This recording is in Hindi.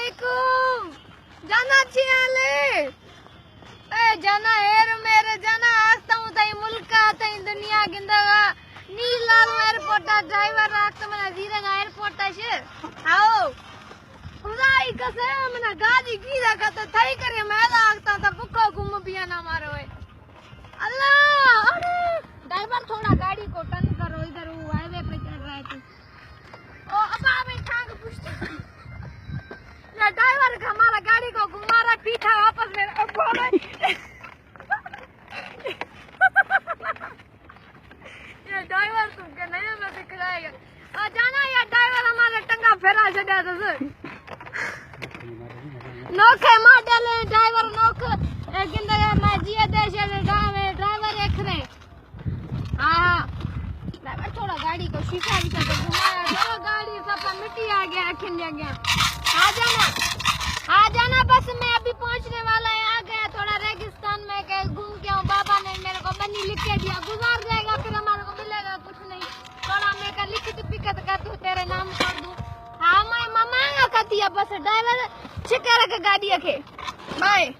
वालेकुम जाना छियाले ए जाना हेर मेरे जाना आस्ता हूं तई मुल्क तई दुनिया गिंदगा नीलाल एयरपोर्ट ड्राइवर रात मना जीरंगा एयरपोर्ट छे आओ खुदाई कसम मना गाड़ी की रखा तो थई करे मैला आगता तो भूखो घूम पिया ना मारो है अल्लाह अरे ड्राइवर थोड़ा गाड़ी को टर्न करो इधर वो हाईवे पे चल रहा है तू ओ अब मैं टांग पुष्ट ये ड्राइवर का हमारा गाड़ी को घुमा रहा पीछा वापस ले ये ड्राइवर तुमके नहीं में दिख रहा है आ जाना ये ड्राइवर हमारे टंगा फेरा छड़ा दस नोखे मॉडल ड्राइवर नोख गिंदगा मैं जिए देश ड्राइवर एक रे हां ड्राइवर थोड़ा गाड़ी को शीशा भी तो घुमाया चलो गाड़ी सब मिट्टी आ गया खिंड गया आ जाना बस मैं अभी पहुंचने वाला है आ गया थोड़ा रेगिस्तान में के घूम के आऊं बाबा ने मेरे को मनी लिख के दिया गुजार जाएगा फिर हमारे को मिलेगा कुछ नहीं थोड़ा मैं का लिखित पिकत कर दूं तेरे नाम कर दूं हां मैं मामा का दिया बस ड्राइवर छिकर के गाड़ी के बाय